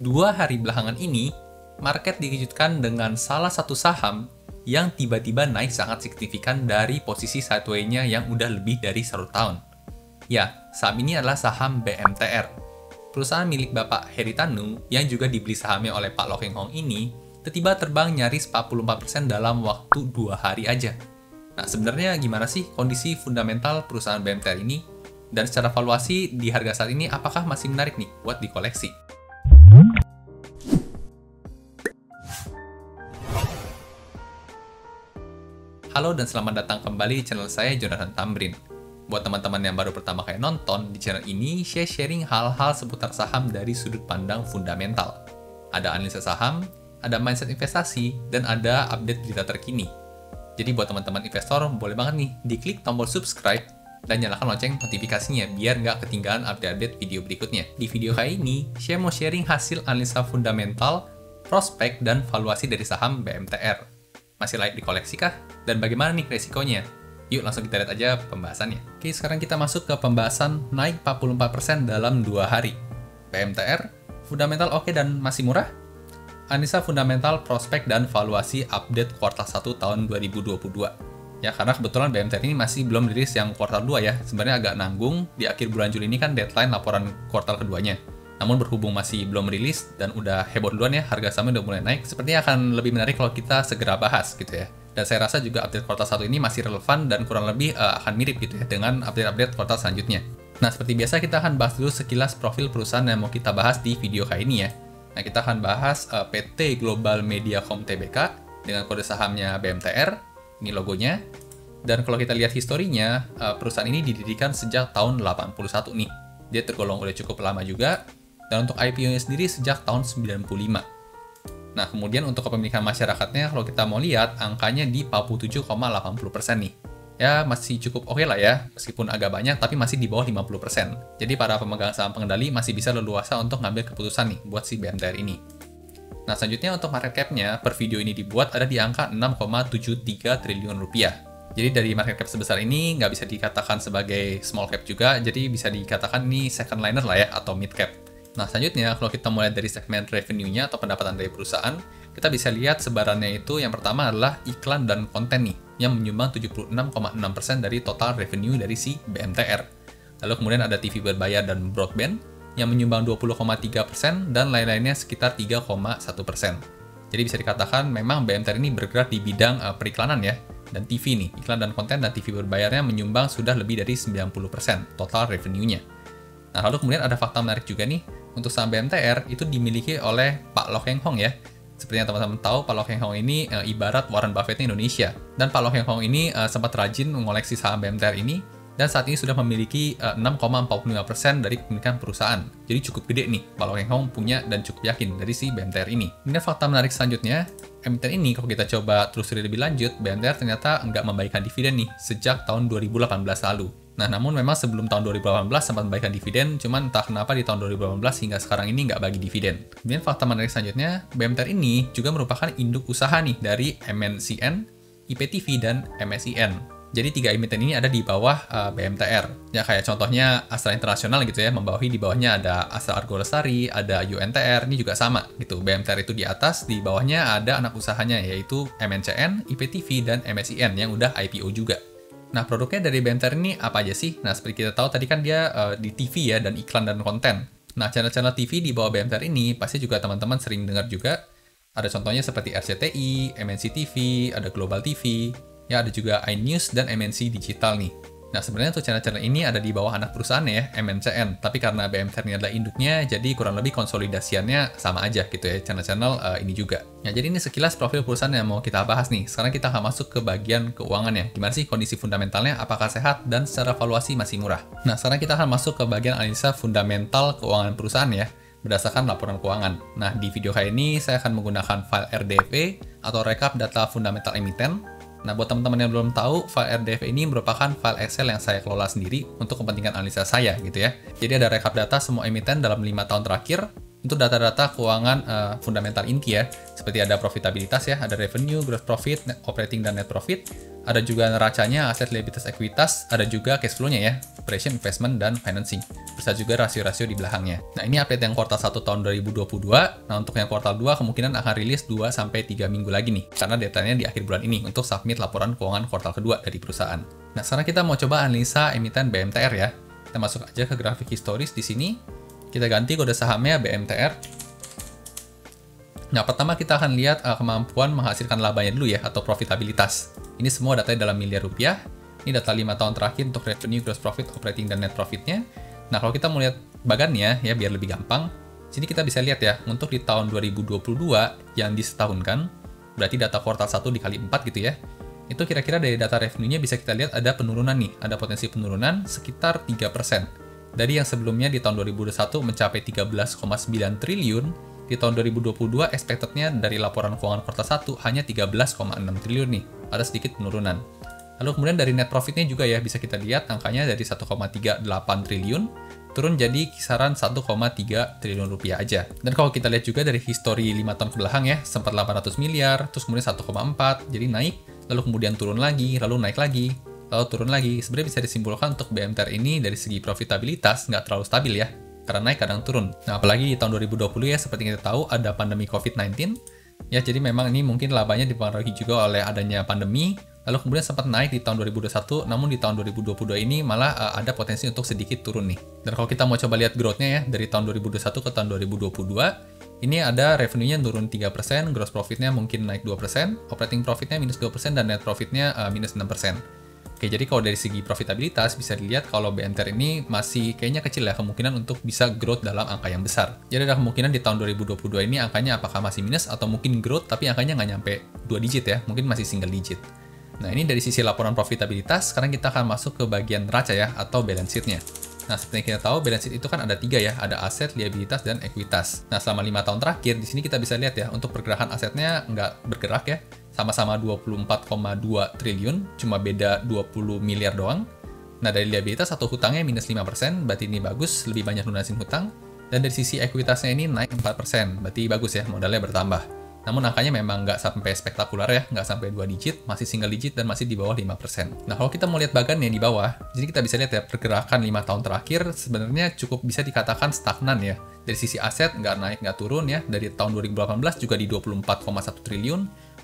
2 hari belakangan ini, market dikejutkan dengan salah satu saham yang tiba-tiba naik sangat signifikan dari posisi sideways-nya yang udah lebih dari 1 tahun. Ya, saham ini adalah saham BMTR. Perusahaan milik Bapak Heri Tanu yang juga dibeli sahamnya oleh Pak Loh Heng Hong ini tiba-tiba terbang nyaris 44% dalam waktu 2 hari aja. Nah, sebenarnya gimana sih kondisi fundamental perusahaan BMTR ini? Dan secara valuasi di harga saat ini apakah masih menarik nih buat dikoleksi? Halo dan selamat datang kembali di channel saya, Jonathan Tamrin. Buat teman-teman yang baru pertama kali nonton, di channel ini saya sharing hal-hal seputar saham dari sudut pandang fundamental. Ada analisa saham, ada mindset investasi, dan ada update berita terkini. Jadi buat teman-teman investor, boleh banget nih diklik tombol subscribe dan nyalakan lonceng notifikasinya biar nggak ketinggalan update-update video berikutnya. Di video kali ini, saya mau sharing hasil analisa fundamental, prospek, dan valuasi dari saham BMTR. Masih layak dikoleksi kah? Dan bagaimana nih resikonya? Yuk langsung kita lihat aja pembahasannya. Oke, sekarang kita masuk ke pembahasan naik 44% dalam 2 hari. BMTR, fundamental oke dan masih murah? Analisa fundamental, prospek, dan valuasi update kuartal 1 tahun 2022. Ya, karena kebetulan BMTR ini masih belum rilis yang kuartal 2 ya. Sebenarnya agak nanggung, di akhir bulan Juli ini kan deadline laporan kuartal keduanya. Namun berhubung masih belum rilis dan udah heboh duluan ya, harga sahamnya udah mulai naik, sepertinya akan lebih menarik kalau kita segera bahas gitu ya. Dan saya rasa juga update kuartal 1 ini masih relevan dan kurang lebih akan mirip gitu ya dengan update-update kuartal selanjutnya. Nah, seperti biasa kita akan bahas dulu sekilas profil perusahaan yang mau kita bahas di video kali ini ya. Nah, kita akan bahas PT Global Mediacom Tbk dengan kode sahamnya BMTR, ini logonya. Dan kalau kita lihat historinya, perusahaan ini didirikan sejak tahun 81 nih. Dia tergolong udah cukup lama juga. Dan untuk IPO-nya sendiri sejak tahun 95. Nah, kemudian untuk kepemilikan masyarakatnya, kalau kita mau lihat, angkanya di 47,80% nih. Ya, masih cukup oke lah ya, meskipun agak banyak, tapi masih di bawah 50%. Jadi, para pemegang saham pengendali masih bisa leluasa untuk ngambil keputusan nih, buat si BMTR ini. Nah, selanjutnya untuk market cap-nya, per video ini dibuat ada di angka 6,73 triliun rupiah. Jadi, dari market cap sebesar ini, nggak bisa dikatakan sebagai small cap juga, jadi bisa dikatakan ini second liner lah ya, atau mid cap. Nah, selanjutnya, kalau kita mulai dari segmen revenue-nya atau pendapatan dari perusahaan, kita bisa lihat sebarannya itu yang pertama adalah iklan dan konten nih, yang menyumbang 76,6% dari total revenue dari si BMTR. Lalu kemudian ada TV berbayar dan broadband, yang menyumbang 20,3% dan lain-lainnya sekitar 3,1%. Jadi bisa dikatakan memang BMTR ini bergerak di bidang periklanan ya, dan TV nih, iklan dan konten dan TV berbayarnya menyumbang sudah lebih dari 90% total revenue-nya. Nah, lalu kemudian ada fakta menarik juga nih, untuk saham BMTR itu dimiliki oleh Pak Loh Heng Hong ya. Seperti yang teman-teman tahu, Pak Loh Heng Hong ini ibarat Warren Buffett Indonesia. Dan Pak Loh Heng Hong ini sempat rajin mengoleksi saham BMTR ini, dan saat ini sudah memiliki 6,45% dari kepemilikan perusahaan. Jadi cukup gede nih, Pak Loh Heng Hong punya dan cukup yakin dari si BMTR ini. Kemudian fakta menarik selanjutnya, emiten ini kalau kita coba telusuri lebih lanjut, BMTR ternyata nggak membagikan dividen nih sejak tahun 2018 lalu. Nah, namun memang sebelum tahun 2018 sempat membagikan dividen, cuman entah kenapa di tahun 2018 hingga sekarang ini nggak bagi dividen. Kemudian fakta menarik selanjutnya, BMTR ini juga merupakan induk usaha nih dari MNCN, IPTV, dan MSIN. Jadi 3 emiten ini ada di bawah BMTR. Ya kayak contohnya Astra International gitu ya, membawahi di bawahnya ada Astra Argo Lestari, ada UNTR, ini juga sama gitu. BMTR itu di atas, di bawahnya ada anak usahanya yaitu MNCN, IPTV, dan MSIN yang udah IPO juga. Nah, produknya dari BMTR ini apa aja sih? Nah, seperti kita tahu tadi kan dia di TV ya, dan iklan dan konten. Nah, channel-channel TV di bawah BMTR ini pasti juga teman-teman sering dengar juga. Ada contohnya seperti RCTI, MNC TV, ada Global TV, ya ada juga iNews dan MNC Digital nih. Nah, sebenarnya untuk channel-channel ini ada di bawah anak perusahaannya ya, MNCN. Tapi karena BMTR ini adalah induknya, jadi kurang lebih konsolidasiannya sama aja gitu ya, channel-channel ini juga. Ya, jadi ini sekilas profil perusahaan yang mau kita bahas nih. Sekarang kita akan masuk ke bagian keuangannya. Gimana sih kondisi fundamentalnya, apakah sehat, dan secara valuasi masih murah? Nah, sekarang kita akan masuk ke bagian analisa fundamental keuangan perusahaan ya, berdasarkan laporan keuangan. Nah, di video kali ini saya akan menggunakan file RDV atau Rekap Data Fundamental Emiten. Nah, buat teman-teman yang belum tahu, file RDF ini merupakan file Excel yang saya kelola sendiri untuk kepentingan analisa saya gitu ya. Jadi ada rekap data semua emiten dalam 5 tahun terakhir untuk data-data keuangan fundamental inti ya. Seperti ada profitabilitas ya, ada revenue, gross profit, net operating, dan net profit. Ada juga neracanya, aset, liabilitas, ekuitas, ada juga cash flow-nya ya, operation, investment, dan financing. Bisa juga rasio-rasio di belakangnya. Nah, ini update yang kuartal 1 tahun 2022. Nah, untuk yang kuartal 2 kemungkinan akan rilis 2-3 minggu lagi nih, karena deadline-nya di akhir bulan ini untuk submit laporan keuangan kuartal kedua dari perusahaan. Nah, sekarang kita mau coba analisa emiten BMTR ya. Kita masuk aja ke grafik historis di sini. Kita ganti kode sahamnya BMTR. Nah, pertama kita akan lihat kemampuan menghasilkan labanya dulu ya, atau profitabilitas. Ini semua datanya dalam miliar rupiah. Ini data 5 tahun terakhir untuk revenue, gross profit, operating, dan net profitnya. Nah, kalau kita mau lihat bagannya ya, biar lebih gampang, sini kita bisa lihat ya, untuk di tahun 2022 yang disetahunkan, berarti data kuartal 1 dikali 4 gitu ya, itu kira-kira dari data revenue-nya bisa kita lihat ada penurunan nih, ada potensi penurunan sekitar 3%. Dari yang sebelumnya di tahun 2021 mencapai 13,9 triliun, di tahun 2022 expected-nya dari laporan keuangan kuartal 1 hanya 13,6 triliun nih, ada sedikit penurunan. Lalu kemudian dari net profit-nya juga ya, bisa kita lihat angkanya dari 1,38 triliun, turun jadi kisaran 1,3 triliun rupiah aja. Dan kalau kita lihat juga dari histori 5 tahun ke belakang ya, sempat 800 miliar, terus kemudian 1,4, jadi naik, lalu kemudian turun lagi, lalu naik lagi, lalu turun lagi. Sebenarnya bisa disimpulkan untuk BMTR ini dari segi profitabilitas nggak terlalu stabil ya, karena naik kadang turun. Nah, apalagi di tahun 2020 ya, seperti kita tahu ada pandemi COVID-19, ya jadi memang ini mungkin labanya dipengaruhi juga oleh adanya pandemi, lalu kemudian sempat naik di tahun 2021, namun di tahun 2022 ini malah ada potensi untuk sedikit turun nih. Dan kalau kita mau coba lihat growth-nya ya, dari tahun 2021 ke tahun 2022, ini ada revenue-nya turun 3%, gross profit-nya mungkin naik 2%, operating profit-nya minus 2%, dan net profit-nya minus 6%. Oke, jadi kalau dari segi profitabilitas bisa dilihat kalau BMTR ini masih kayaknya kecil ya kemungkinan untuk bisa growth dalam angka yang besar. Jadi ada kemungkinan di tahun 2022 ini angkanya apakah masih minus atau mungkin growth tapi angkanya nggak nyampe 2 digit ya, mungkin masih single digit. Nah, ini dari sisi laporan profitabilitas, sekarang kita akan masuk ke bagian neraca ya, atau balance sheet-nya. Nah, seperti yang kita tahu, balance sheet itu kan ada 3 ya, ada aset, liabilitas, dan ekuitas. Nah, selama 5 tahun terakhir, di sini kita bisa lihat ya, untuk pergerakan asetnya nggak bergerak ya, sama-sama 24,2 triliun, cuma beda 20 miliar doang. Nah, dari liabilitas atau hutangnya minus 5%, berarti ini bagus, lebih banyak lunasin hutang. Dan dari sisi ekuitasnya ini naik 4%, berarti bagus ya, modalnya bertambah. Namun angkanya memang nggak sampai spektakuler ya, nggak sampai 2 digit, masih single digit dan masih di bawah 5%. Nah, kalau kita mau lihat bagannya di bawah, jadi kita bisa lihat ya, pergerakan 5 tahun terakhir sebenarnya cukup bisa dikatakan stagnan ya. Dari sisi aset nggak naik, nggak turun ya, dari tahun 2018 juga di 24,1 triliun,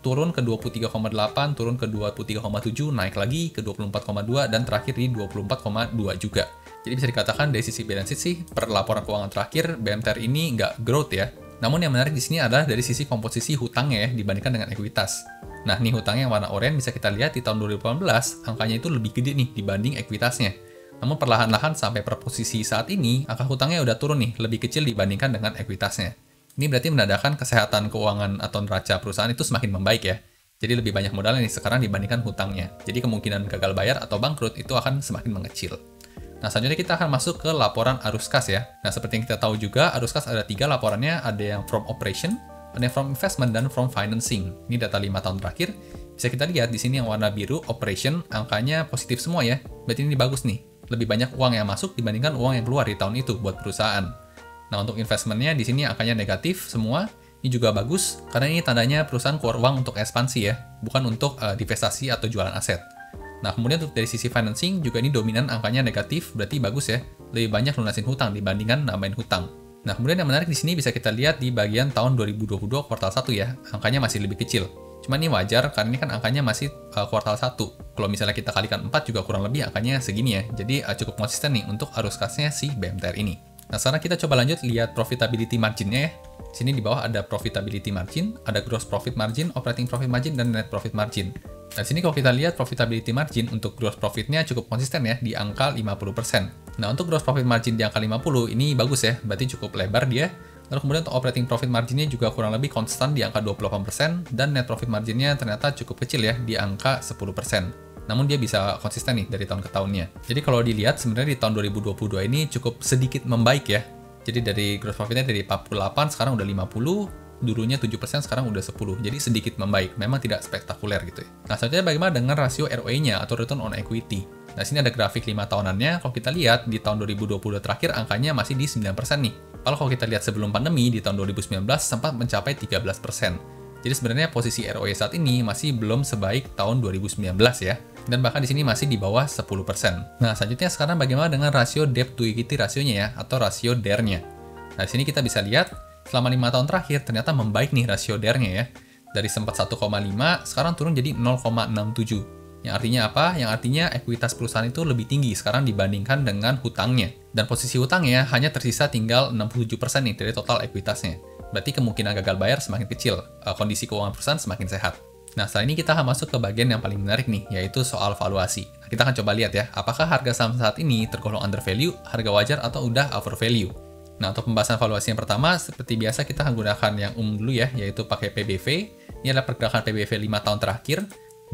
turun ke 23,8, turun ke 23,7, naik lagi ke 24,2, dan terakhir di 24,2 juga. Jadi bisa dikatakan dari sisi balance sheet sih, per laporan keuangan terakhir, BMTR ini nggak growth ya. Namun yang menarik di sini adalah dari sisi komposisi hutangnya ya, dibandingkan dengan ekuitas. Nah, nih hutangnya yang warna oranye bisa kita lihat di tahun 2018, angkanya itu lebih gede nih dibanding ekuitasnya. Namun perlahan-lahan sampai per posisi saat ini, angka hutangnya udah turun nih, lebih kecil dibandingkan dengan ekuitasnya. Ini berarti menandakan kesehatan keuangan atau neraca perusahaan itu semakin membaik ya. Jadi lebih banyak modalnya nih sekarang dibandingkan hutangnya. Jadi kemungkinan gagal bayar atau bangkrut itu akan semakin mengecil. Nah, selanjutnya kita akan masuk ke laporan arus kas ya. Nah, seperti yang kita tahu juga, arus kas ada 3 laporannya, ada yang from operation, ada yang from investment, dan from financing. Ini data 5 tahun terakhir. Bisa kita lihat di sini yang warna biru, operation, angkanya positif semua ya. Berarti ini bagus nih. Lebih banyak uang yang masuk dibandingkan uang yang keluar di tahun itu buat perusahaan. Nah, untuk investmentnya di sini angkanya negatif semua. Ini juga bagus, karena ini tandanya perusahaan keluar uang untuk ekspansi ya, bukan untuk divestasi atau jualan aset. Nah, kemudian untuk dari sisi financing juga ini dominan angkanya negatif, berarti bagus ya. Lebih banyak lunasin hutang dibandingkan nambahin hutang. Nah, kemudian yang menarik di sini bisa kita lihat di bagian tahun 2022 kuartal 1 ya, angkanya masih lebih kecil. Cuma ini wajar karena ini kan angkanya masih kuartal 1. Kalau misalnya kita kalikan 4 juga kurang lebih angkanya segini ya. Jadi cukup konsisten nih untuk arus kasnya si BMTR ini. Nah, sekarang kita coba lanjut lihat profitability margin-nya ya. Sini di bawah ada profitability margin, ada gross profit margin, operating profit margin, dan net profit margin. Nah, sini kalau kita lihat profitability margin untuk gross profit-nya cukup konsisten ya, di angka 50%. Nah, untuk gross profit margin di angka 50, ini bagus ya, berarti cukup lebar dia. Lalu kemudian untuk operating profit margin-nya juga kurang lebih konstan di angka 28%, dan net profit margin-nya ternyata cukup kecil ya, di angka 10%. Namun dia bisa konsisten nih dari tahun ke tahunnya. Jadi kalau dilihat sebenarnya di tahun 2022 ini cukup sedikit membaik ya. Jadi dari gross profit-nya dari 48 sekarang udah 50, dulunya 7% sekarang udah 10. Jadi sedikit membaik, memang tidak spektakuler gitu ya. Nah, selanjutnya bagaimana dengan rasio ROE-nya atau return on equity? Nah, sini ada grafik 5 tahunannya. Kalau kita lihat di tahun 2020 terakhir angkanya masih di 9% nih. Kalau kita lihat sebelum pandemi di tahun 2019 sempat mencapai 13%. Jadi sebenarnya posisi ROE saat ini masih belum sebaik tahun 2019 ya. Dan bahkan di sini masih di bawah 10%. Nah, selanjutnya sekarang bagaimana dengan rasio debt to equity rasionya ya, atau rasio DER-nya. Nah, di sini kita bisa lihat selama 5 tahun terakhir ternyata membaik nih rasio DER-nya ya. Dari sempat 1,5 sekarang turun jadi 0,67. Yang artinya apa? Yang artinya ekuitas perusahaan itu lebih tinggi sekarang dibandingkan dengan hutangnya. Dan posisi hutangnya hanya tersisa tinggal 67% nih dari total ekuitasnya. Berarti kemungkinan gagal bayar semakin kecil, kondisi keuangan perusahaan semakin sehat. Nah, setelah ini kita akan masuk ke bagian yang paling menarik nih, yaitu soal valuasi. Nah, kita akan coba lihat ya, apakah harga saham saat ini tergolong under value, harga wajar, atau udah over value. Nah, untuk pembahasan valuasi yang pertama, seperti biasa kita akan gunakan yang umum dulu ya, yaitu pakai PBV. Ini adalah pergerakan PBV 5 tahun terakhir.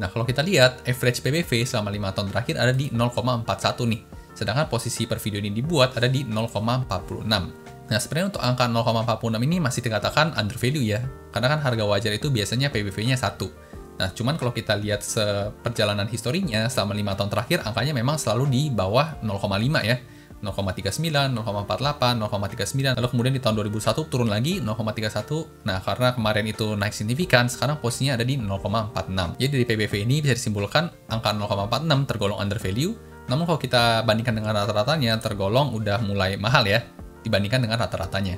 Nah, kalau kita lihat, average PBV selama 5 tahun terakhir ada di 0,41 nih. Sedangkan posisi per video ini dibuat ada di 0,46. Nah, sebenarnya untuk angka 0,46 ini masih dikatakan under value ya. Karena kan harga wajar itu biasanya PBV-nya 1. Nah, cuman kalau kita lihat seperjalanan historinya selama 5 tahun terakhir, angkanya memang selalu di bawah 0,5 ya. 0,39, 0,48, 0,39, lalu kemudian di tahun 2001 turun lagi 0,31. Nah, karena kemarin itu naik signifikan, sekarang posisinya ada di 0,46. Jadi dari PBV ini bisa disimpulkan angka 0,46 tergolong under value, namun kalau kita bandingkan dengan rata-ratanya tergolong udah mulai mahal ya, dibandingkan dengan rata-ratanya.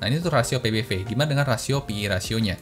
Nah, ini tuh rasio PBV. Gimana dengan rasio PE rasionya?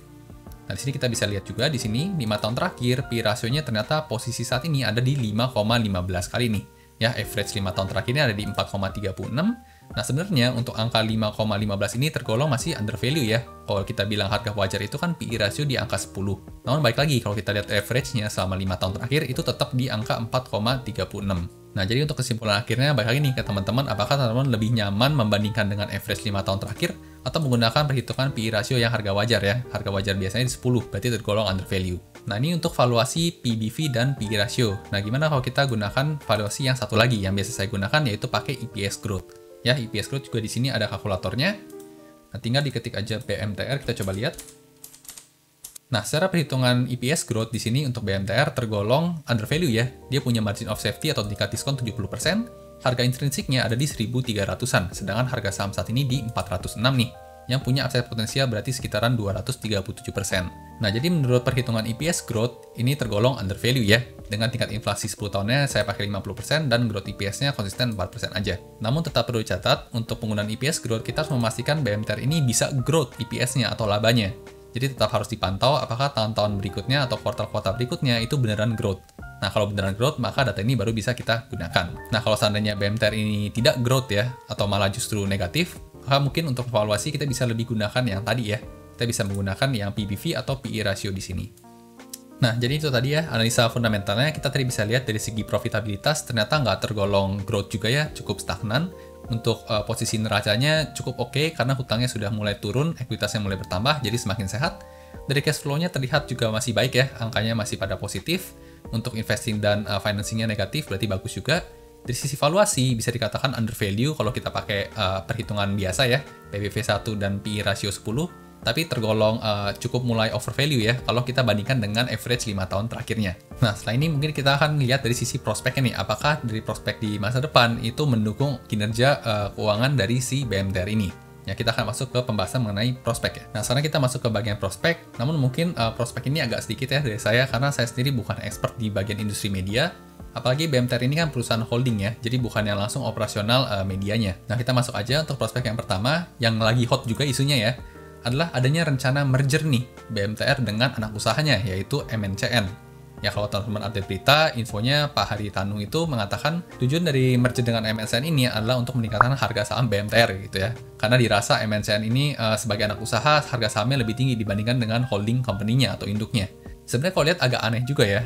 Nah, di sini kita bisa lihat juga di sini 5 tahun terakhir PE rasionya ternyata posisi saat ini ada di 5,15 kali nih. Ya, average 5 tahun terakhirnya ada di 4,36. Nah, sebenarnya untuk angka 5,15 ini tergolong masih under value ya. Kalau kita bilang harga wajar itu kan PE ratio di angka 10. Namun baik lagi, kalau kita lihat average-nya selama 5 tahun terakhir itu tetap di angka 4,36. Nah, jadi untuk kesimpulan akhirnya balik lagi nih ke teman-teman, apakah teman-teman lebih nyaman membandingkan dengan average 5 tahun terakhir atau menggunakan perhitungan PE ratio yang harga wajar ya. Harga wajar biasanya di 10, berarti tergolong under value. Nah, ini untuk valuasi PBV dan PE ratio. Nah, gimana kalau kita gunakan valuasi yang satu lagi yang biasa saya gunakan, yaitu pakai EPS growth. Ya, EPS growth juga di sini ada kalkulatornya. Nah, tinggal diketik aja BMTR, kita coba lihat. Nah, secara perhitungan EPS growth di sini untuk BMTR tergolong under value ya. Dia punya margin of safety atau tingkat diskon 70%, harga intrinsiknya ada di 1.300-an, sedangkan harga saham saat ini di 406 nih, yang punya upside potensial berarti sekitaran 237%. Nah, jadi menurut perhitungan EPS growth, ini tergolong under value ya. Dengan tingkat inflasi 10 tahunnya saya pakai 50% dan growth EPS-nya konsisten 4% aja. Namun tetap perlu dicatat, untuk penggunaan EPS growth kita harus memastikan BMTR ini bisa growth EPS-nya atau labanya. Jadi tetap harus dipantau apakah tahun-tahun berikutnya atau kuartal-kuartal berikutnya itu beneran growth. Nah, kalau beneran growth, maka data ini baru bisa kita gunakan. Nah, kalau seandainya BMTR ini tidak growth ya, atau malah justru negatif, maka mungkin untuk valuasi kita bisa lebih gunakan yang tadi ya. Kita bisa menggunakan yang PBV atau PE ratio di sini. Nah, jadi itu tadi ya, analisa fundamentalnya. Kita tadi bisa lihat dari segi profitabilitas, ternyata nggak tergolong growth juga ya, cukup stagnan. Untuk posisi neracanya cukup oke, karena hutangnya sudah mulai turun, ekuitasnya mulai bertambah, jadi semakin sehat. Dari cash flow-nya terlihat juga masih baik ya, angkanya masih pada positif. Untuk investing dan financing-nya negatif, berarti bagus juga. Dari sisi valuasi, bisa dikatakan under value kalau kita pakai perhitungan biasa ya, PBV 1 dan PE ratio 10. Tapi tergolong cukup mulai over value ya kalau kita bandingkan dengan average 5 tahun terakhirnya. Nah, setelah ini mungkin kita akan lihat dari sisi prospeknya nih, apakah dari prospek di masa depan itu mendukung kinerja keuangan dari si BMTR ini. Ya, kita akan masuk ke pembahasan mengenai prospek ya. Nah, sekarang kita masuk ke bagian prospek, namun mungkin prospek ini agak sedikit ya dari saya, karena saya sendiri bukan expert di bagian industri media. Apalagi BMTR ini kan perusahaan holding ya, jadi bukan yang langsung operasional medianya. Nah, kita masuk aja untuk prospek yang pertama, yang lagi hot juga isunya ya, adalah adanya rencana merger nih BMTR dengan anak usahanya, yaitu MNCN. Ya, kalau teman-teman update berita, infonya Pak Hari Tanu itu mengatakan tujuan dari merger dengan MNCN ini adalah untuk meningkatkan harga saham BMTR gitu ya. Karena dirasa MNCN ini sebagai anak usaha, harga sahamnya lebih tinggi dibandingkan dengan holding company-nya atau induknya. Sebenarnya kalau lihat agak aneh juga ya,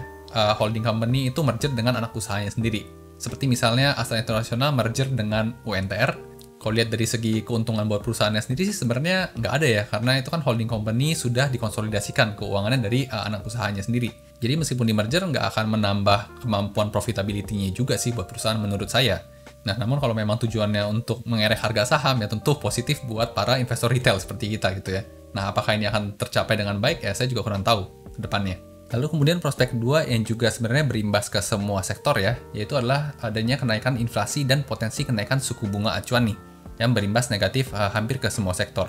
holding company itu merger dengan anak usahanya sendiri. Seperti misalnya Astra International merger dengan UNTR. Kalau lihat dari segi keuntungan buat perusahaannya sendiri sih sebenarnya nggak ada ya, karena itu kan holding company sudah dikonsolidasikan keuangannya dari anak usahanya sendiri. Jadi meskipun di merger nggak akan menambah kemampuan profitability-nya juga sih buat perusahaan menurut saya. Nah, namun kalau memang tujuannya untuk mengerek harga saham ya tentu positif buat para investor retail seperti kita gitu ya. Nah, apakah ini akan tercapai dengan baik ya saya juga kurang tahu ke depannya. Lalu kemudian prospek kedua yang juga sebenarnya berimbas ke semua sektor ya, yaitu adalah adanya kenaikan inflasi dan potensi kenaikan suku bunga acuan nih, yang berimbas negatif hampir ke semua sektor.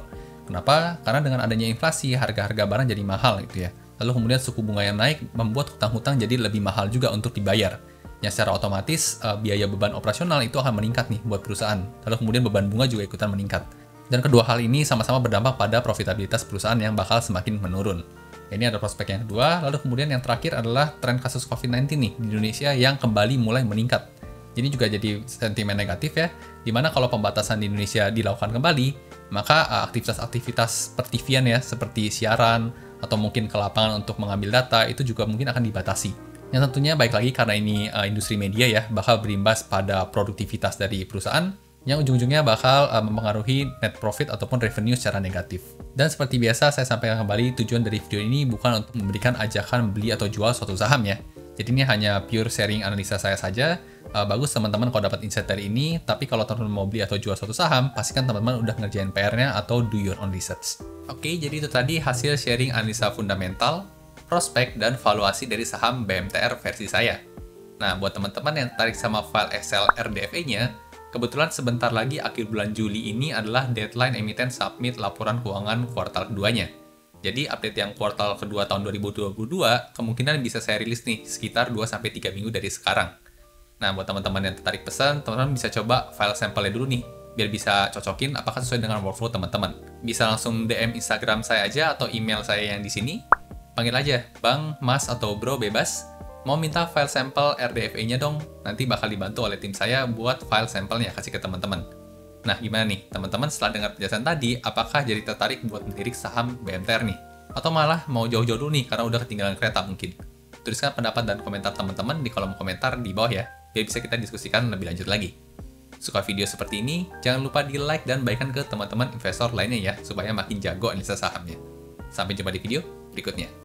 Kenapa? Karena dengan adanya inflasi, harga-harga barang jadi mahal gitu ya. Lalu kemudian suku bunga yang naik membuat hutang-hutang jadi lebih mahal juga untuk dibayar. Yang secara otomatis biaya beban operasional itu akan meningkat nih buat perusahaan. Lalu kemudian beban bunga juga ikutan meningkat. Dan kedua hal ini sama-sama berdampak pada profitabilitas perusahaan yang bakal semakin menurun. Ini ada prospek yang kedua, lalu kemudian yang terakhir adalah tren kasus COVID-19 nih di Indonesia yang kembali mulai meningkat. Jadi juga jadi sentimen negatif ya, dimana kalau pembatasan di Indonesia dilakukan kembali, maka aktivitas-aktivitas per-TV-an ya, seperti siaran, atau mungkin ke lapangan untuk mengambil data, itu juga mungkin akan dibatasi. Yang tentunya baik lagi karena ini industri media ya, bakal berimbas pada produktivitas dari perusahaan, yang ujung-ujungnya bakal mempengaruhi net profit ataupun revenue secara negatif. Dan seperti biasa, saya sampaikan kembali, tujuan dari video ini bukan untuk memberikan ajakan beli atau jual suatu saham ya. Jadi ini hanya pure sharing analisa saya saja. Bagus teman-teman kalau dapat insight dari ini, tapi kalau teman-teman mau beli atau jual suatu saham, pastikan teman-teman udah ngerjain PR-nya atau do your own research. Oke, jadi itu tadi hasil sharing analisa fundamental, prospek, dan valuasi dari saham BMTR versi saya. Nah, buat teman-teman yang tertarik sama file Excel RDFA-nya, kebetulan sebentar lagi akhir bulan Juli ini adalah deadline emiten submit laporan keuangan kuartal keduanya. Jadi update yang kuartal kedua tahun 2022 kemungkinan bisa saya rilis nih sekitar 2-3 minggu dari sekarang. Nah, buat teman-teman yang tertarik pesan, teman-teman bisa coba file sampelnya dulu nih, biar bisa cocokin apakah sesuai dengan workflow teman-teman. Bisa langsung DM Instagram saya aja atau email saya yang di sini. Panggil aja, Bang, Mas, atau Bro bebas. Mau minta file sampel RDFA-nya dong, nanti bakal dibantu oleh tim saya buat file sampelnya kasih ke teman-teman. Nah, gimana nih, teman-teman setelah dengar penjelasan tadi, apakah jadi tertarik buat melirik saham BMTR nih? Atau malah mau jauh-jauh dulu nih karena udah ketinggalan kereta mungkin? Tuliskan pendapat dan komentar teman-teman di kolom komentar di bawah ya, biar bisa kita diskusikan lebih lanjut lagi. Suka video seperti ini, jangan lupa di like dan bagikan ke teman-teman investor lainnya ya, supaya makin jago analisa sahamnya. Sampai jumpa di video berikutnya.